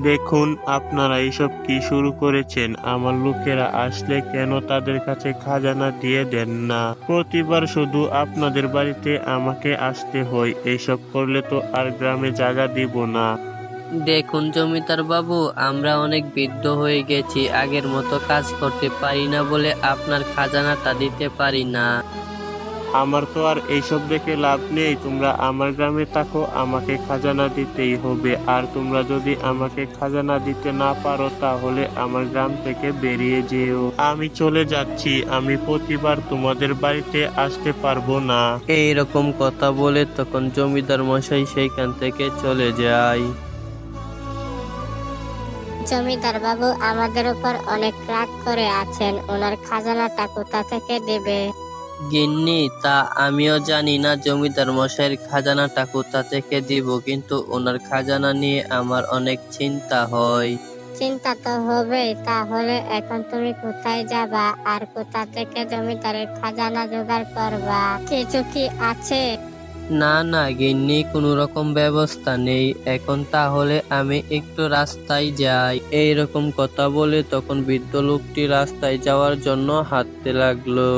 দেখুন, আপনারা এসব কি শুরু করেছেন? আমার লোকেরা আসলে কেন তাদের কাছে খাজানা দিয়ে দেন না? প্রতিবার শুধু আপনাদের বাড়িতে আমাকে আসতে হয়। এসব করলে তো আর গ্রামে জায়গা দিব না। দেখুন জমিদার বাবু, আমরা অনেক বৃদ্ধ হয়ে গেছি, আগের মতো কাজ করতে পারি না বলে আপনার খাজানাটা দিতে পারি না। আমার তো আর এইসব দেখে লাভ নেই। তোমরা আমার গ্রামে থাকো, আমাকে খাজানা দিতেই হবে। আর তোমরা যদি আমাকে খাজানা দিতে না পারো তাহলে আমার গ্রাম থেকে বেরিয়ে যেও। আমি চলে যাচ্ছি। আমি প্রতিবার তোমাদের বাড়িতে আসতে পারবো না। এইরকম কথা বলে তখন জমিদার মশাই সেইখান থেকে চলে যায়। জমিদার বাবু আমাদের উপর অনেক রাগ করে আছেন, ওনার খাজানাটা কোথা থেকে দেবে? গিন্নি, তা আমিও জানি না জমিদার মশাইয়ের খাজানাটা কোথা থেকে দিব, কিন্তু ওনার খাজানা নিয়ে আমার অনেক চিন্তা হয়। চিন্তা তো হবেই, তাহলে এখন তুমি কোথায় যাবা আর কোথা থেকে জমিদারের খাজানা জোগাড় করবা? কিছু কি আছে? না না গিন্নি, কোনো রকম ব্যবস্থা নেই এখন, তাহলে আমি একটু রাস্তায় যাই। এইরকম কথা বলে তখন বৃদ্ধ লোকটি রাস্তায় যাওয়ার জন্য হাঁটতে লাগলো।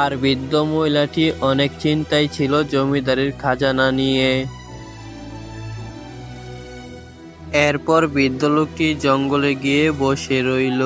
আর বৃদ্ধ মহিলাটি অনেক চিন্তায় ছিল জমিদারের খাজানা নিয়ে। এরপর বৃদ্ধ লোকটি জঙ্গলে গিয়ে বসে রইল।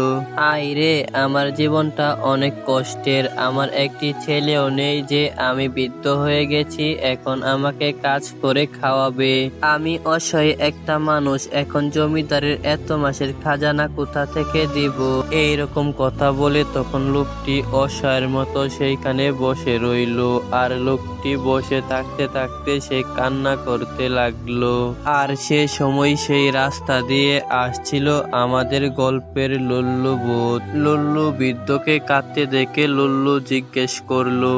রে, আমার জীবনটা অনেক কষ্টের, আমার একটি ছেলেও নেই যে আমি বৃদ্ধ হয়ে গেছি, এখন আমাকে কাজ করে খাওয়াবে। আমি অসহায় একটা মানুষ, এখন জমিদারের এত মাসের খাজানা কোথা থেকে দিব? এইরকম কথা বলে তখন লোকটি অসহায়ের মতো সেইখানে বসে রইল। আর লোকটি বসে থাকতে থাকতে সে কান্না করতে লাগলো। আর সে সময় সেই রাস্তা দিয়ে আসছিল আমাদের গল্পের লল্লু ভূত। লল্লু বৃদ্ধকে কাঁদতে দেখে লল্লু জিজ্ঞেস করলো,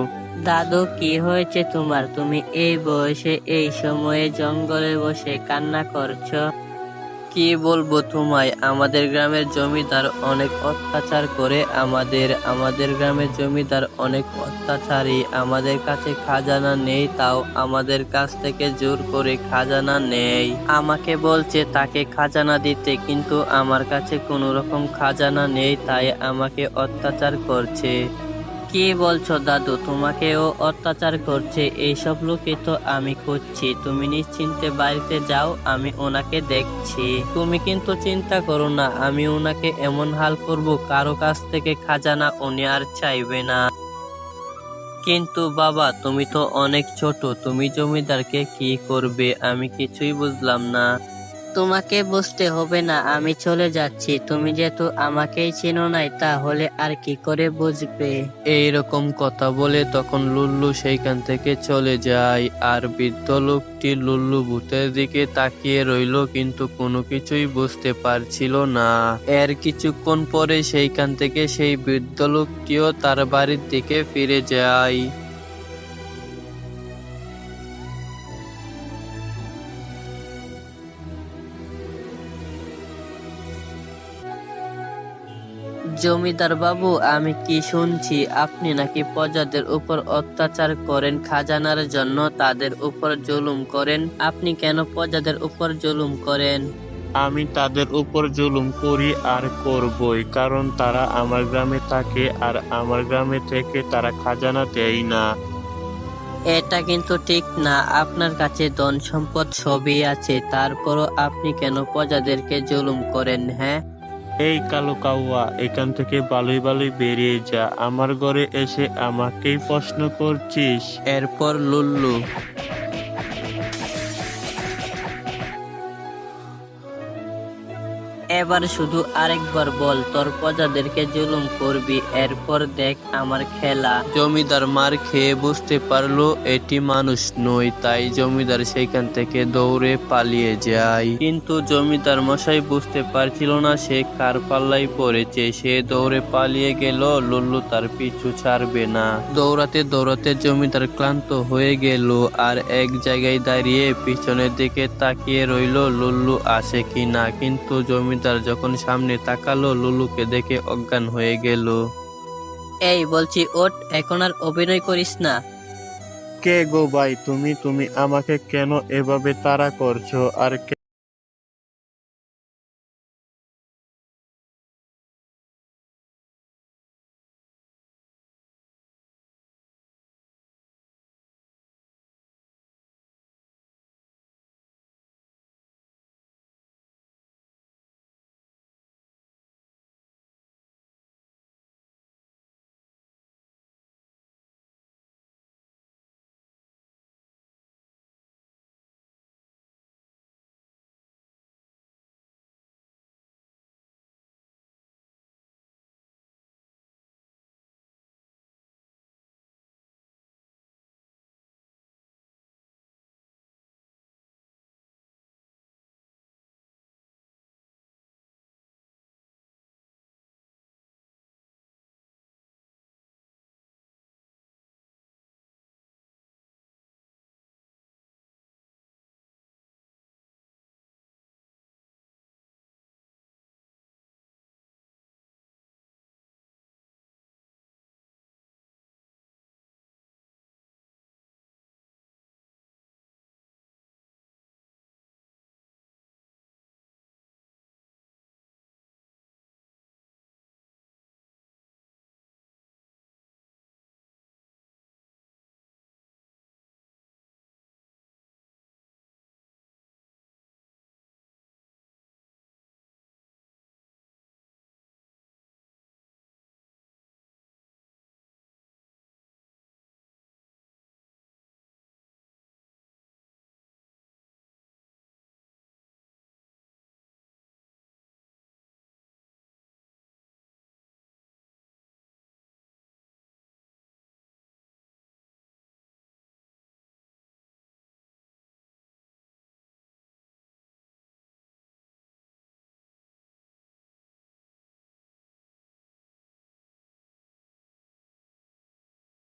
দাদু, কি হয়েছে তোমার? তুমি এই বয়সে এই সময়ে জঙ্গলে বসে কান্না করছো? কি বলবো তোমায়, আমাদের গ্রামের জমিদার অনেক অত্যাচার করে। আমাদের গ্রামের জমিদার অনেক অত্যাচারী। আমাদের কাছে খাজানা নেই, তাও আমাদের কাছ থেকে জোর করে খাজানা নেই। আমাকে বলছে তাকে খাজানা দিতে, কিন্তু আমার কাছে কোনো রকম খাজানা নেই, তাই আমাকে অত্যাচার করছে। কি বলছো দাদু, তোমাকেও অত্যাচার করছে? এইসব লোকে তো আমি খুঁজছি। তুমি নিশ্চিন্তে বাড়িতে যাও, আমি ওনাকে দেখছি। তুমি কিন্তু চিন্তা করো না, আমি ওনাকে এমন হাল করব কারো কাছ থেকে খাজানা উনি আর চাইবে না। কিন্তু বাবা, তুমি তো অনেক ছোট, তুমি জমিদারকে কি করবে? আমি কিছুই বুঝলাম না। তোমাকে বুঝতে হবে না, আমি চলে যাচ্ছি। তুমি যেহেতু আমাকেই চেনো নাই, তাহলে আর কি করে বুঝবে? এইরকম কথা বলে তখন লুল্লু সেইখান থেকে চলে যায়। আর বৃদ্ধ লোকটি লুল্লু ভূতের দিকে তাকিয়ে রইল, কিন্তু কোনো কিছুই বুঝতে পারছিল না। এর কিছুক্ষণ পরে সেইখান থেকে সেই বৃদ্ধ লোকটিও তার বাড়ির দিকে ফিরে যায়। জমিদার বাবু, আমি কি শুনছি আপনি নাকি প্রজাদের উপর অত্যাচার করেন খাজানার জন্য, তাদের উপর জুলুম করেন? আপনি কেন প্রজাদের উপর জুলুম করেন? আমি তাদের উপর জুলুম করি আর করবই, কারণ তারা আমার গ্রামে থাকে আর আমার গ্রামে থেকে তারা খাজানা দেয় না। এটা কিন্তু ঠিক না। আপনার কাছে ধন সম্পদ সবই আছে, তারপরও আপনি কেন প্রজাদেরকে জুলুম করেন? হ্যাঁ, এই কালো কাউয়া, এখান থেকে ভালোই ভালোই বেরিয়ে যা। আমার ঘরে এসে আমাকেই প্রশ্ন করছিস? এরপর লুল্লু এবার শুধু আরেকবার বল, তোর প্রজাদেরকে জুলুম করবি, এরপর দেখ আমার খেলা। জমিদার মার খেয়ে বুঝতে পারলো এটি মানুষ নয়, তাই জমিদার সেখান থেকে দৌড়ে পালিয়ে যায়। কিন্তু জমিদার মশাই বুঝতে পারছিল না সে কার পাল্লায় পড়েছে। সে দৌড়ে পালিয়ে গেল, লুল্লু তার পিছু ছাড়বে না। দৌড়াতে দৌড়াতে জমিদার ক্লান্ত হয়ে গেল, আর এক জায়গায় দাঁড়িয়ে পিছনের দিকে তাকিয়ে রইল লুল্লু আসে কিনা। কিন্তু জমিদার যখন সামনে তাকালো, লুলুকে দেখে অজ্ঞান হয়ে গেল। এই বলছি, ওঠ, এখন আর অভিনয় করিস না। কে গো ভাই তুমি? তুমি আমাকে কেন এভাবে তাড়া করছো? আর